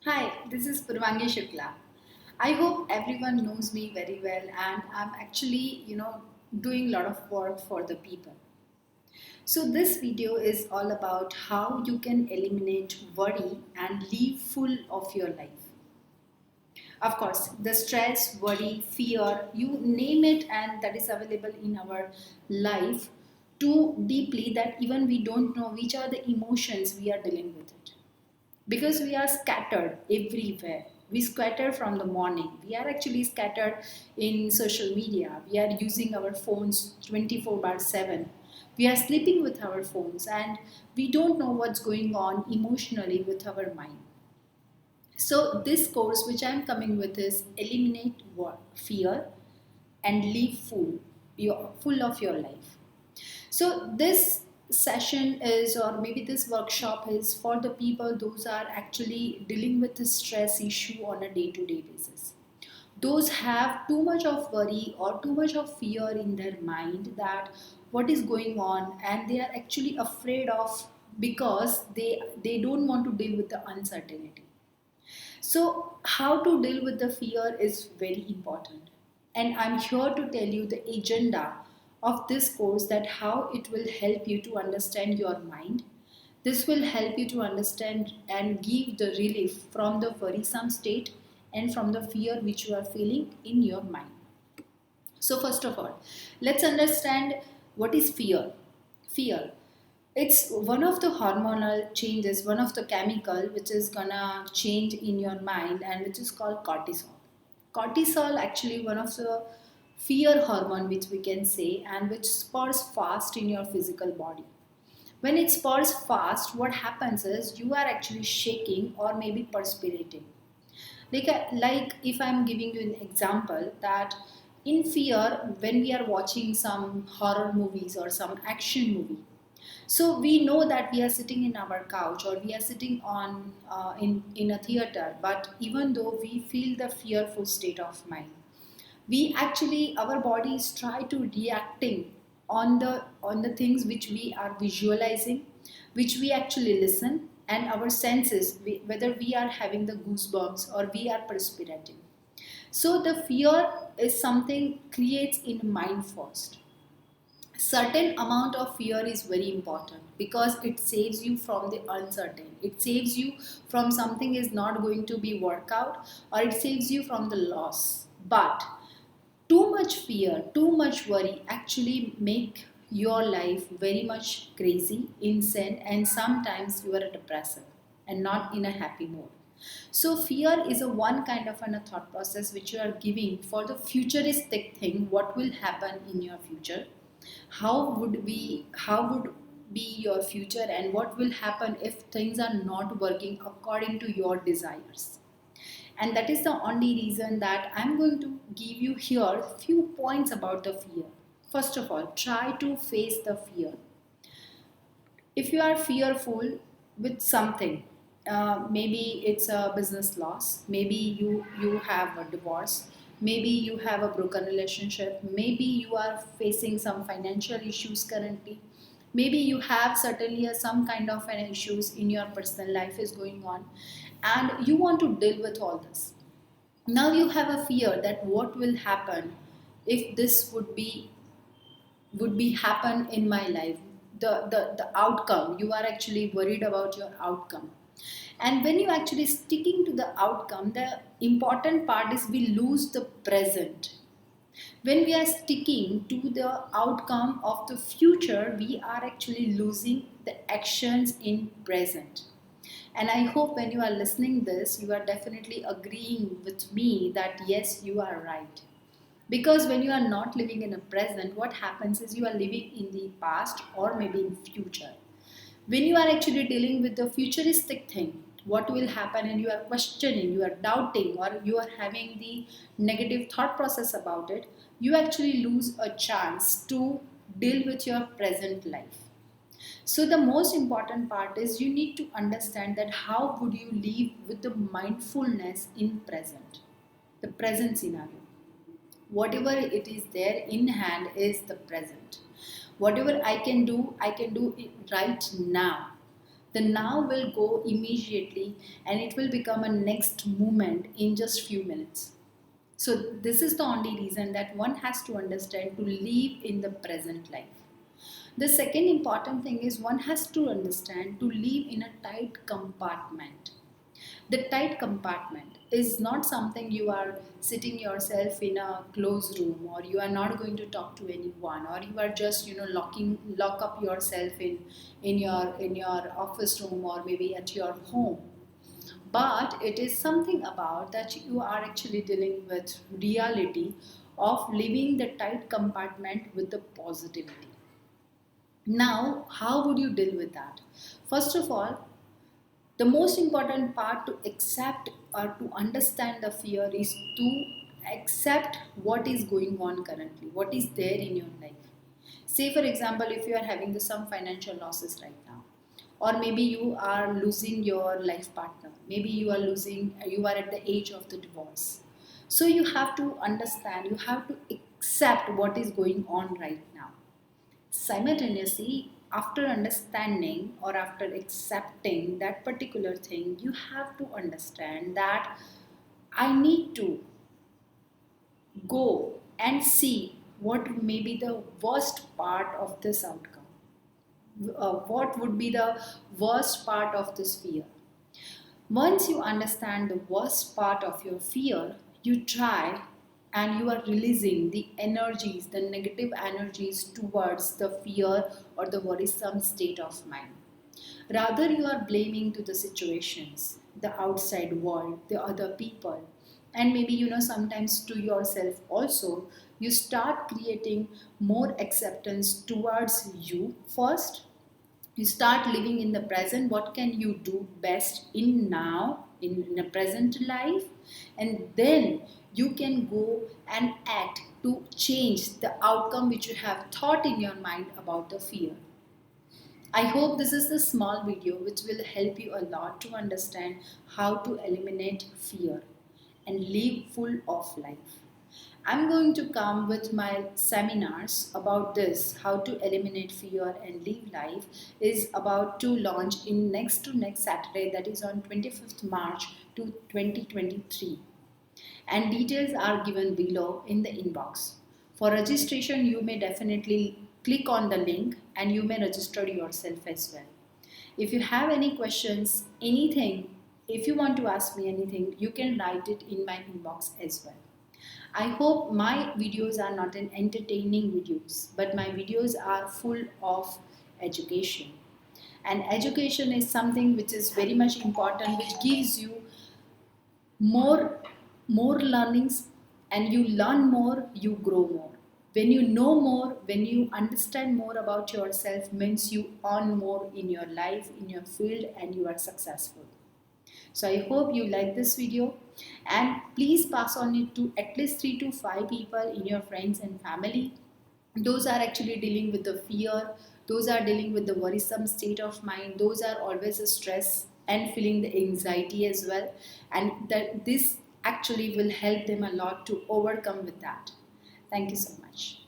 Hi, this is Purvangi Shukla. I hope everyone knows me very well and I'm actually, doing a lot of work for the people. So this video is all about how you can eliminate worry and live full of your life. Of course, the stress, worry, fear, you name it and that is available in our life too deeply that even we don't know which are the emotions we are dealing with it. Because we are scattered everywhere. We scatter from the morning. We are actually scattered in social media. We are using our phones 24 by 7. We are sleeping with our phones and we don't know what's going on emotionally with our mind. So, this course which I am coming with is eliminate fear and live full of your life. So this session is, or maybe this workshop is for the people those are actually dealing with the stress issue on a day-to-day basis. Those have too much of worry or too much of fear in their mind that what is going on, and they are actually afraid of because they don't want to deal with the uncertainty. So, how to deal with the fear is very important. And I'm here to tell you the agenda of this course that how it will help you to understand your mind. This will help you to understand and give the relief from the worrisome state and from the fear which you are feeling in your mind. So, first of all, let's understand what is fear. Fear. It's one of the hormonal changes, one of the chemical which is gonna change in your mind and which is called cortisol. Cortisol actually one of the fear hormone which we can say and which spurs fast in your physical body. When it spurs fast, what happens is you are actually shaking or maybe perspirating. Like if I'm giving you an example that in fear when we are watching some horror movies or some action movie, so we know that we are sitting in our couch or we are sitting on in a theater, but even though we feel the fearful state of mind, we actually our bodies try to reacting on the things which we are visualizing, which we actually listen, and our senses, whether we are having the goosebumps or we are perspirating. So the fear is something creates in mind first. Certain amount of fear is very important because it saves you from the uncertain, it saves you from something is not going to be work out, or it saves you from the loss. But too much fear, too much worry actually make your life very much crazy, insane, and sometimes you are depressive and not in a happy mood. So fear is a one kind of a thought process which you are giving for the futuristic thing, what will happen in your future, how would be your future, and what will happen if things are not working according to your desires. And that is the only reason that I'm going to give you here few points about the fear. First of all, try to face the fear. If you are fearful with something, maybe it's a business loss, maybe you have a divorce, maybe you have a broken relationship, maybe you are facing some financial issues currently, maybe you have certainly some kind of an issues in your personal life is going on, and you want to deal with all this. Now you have a fear that what will happen if this would be happen in my life, the outcome. You are actually worried about your outcome, and when you actually sticking to the outcome, the important part is we lose the present. When we are sticking to the outcome of the future, we are actually losing the actions in present. And I hope when you are listening this, you are definitely agreeing with me that yes, you are right. Because when you are not living in a present, what happens is you are living in the past or maybe in future. When you are actually dealing with the futuristic thing, what will happen, and you are questioning, you are doubting, or you are having the negative thought process about it, you actually lose a chance to deal with your present life. So the most important part is you need to understand that how would you live with the mindfulness in present, the present scenario. Whatever it is there in hand is the present. Whatever I can do it right now. The now will go immediately and it will become a next moment in just few minutes. So this is the only reason that one has to understand to live in the present life. The second important thing is one has to understand to live in a tight compartment. The tight compartment is not something you are sitting yourself in a closed room, or you are not going to talk to anyone, or you are just lock up yourself in your office room or maybe at your home. But it is something about that you are actually dealing with reality of living the tight compartment with the positivity. Now, how would you deal with that? First of all, the most important part to accept or to understand the fear is to accept what is going on currently, what is there in your life. Say, for example, if you are having some financial losses right now, or maybe you are losing your life partner, maybe you are at the age of the divorce. So you have to understand, you have to accept what is going on right now. Simultaneously, after understanding or after accepting that particular thing, you have to understand that I need to go and see what may be the worst part of this outcome. What would be the worst part of this fear? Once you understand the worst part of your fear, you try and you are releasing the energies, the negative energies towards the fear or the worrisome state of mind. Rather, you are blaming to the situations, the outside world, the other people, and maybe sometimes to yourself also. You start creating more acceptance towards you first. You start living in the present. What can you do best in now, in the present life? And then you can go and act to change the outcome which you have thought in your mind about the fear. I hope this is the small video which will help you a lot to understand how to eliminate fear and live full of life. I'm going to come with my seminars about this, how to eliminate fear and live life, is about to launch in next to next Saturday, that is on 25th March to 2023. And details are given below in the inbox. For registration, you may definitely click on the link and you may register yourself as well. If you have any questions, anything, if you want to ask me anything, you can write it in my inbox as well. I hope my videos are not an entertaining videos, but my videos are full of education. And education is something which is very much important, which gives you more more learnings, and you learn more, you grow more. When you know more, when you understand more about yourself, means you earn more in your life, in your field, and you are successful. So I hope you like this video, and please pass on it to at least 3 to 5 people in your friends and family. Those are actually dealing with the fear, those are dealing with the worrisome state of mind, those are always a stress and feeling the anxiety as well, and that this actually will help them a lot to overcome with that. Thank you so much.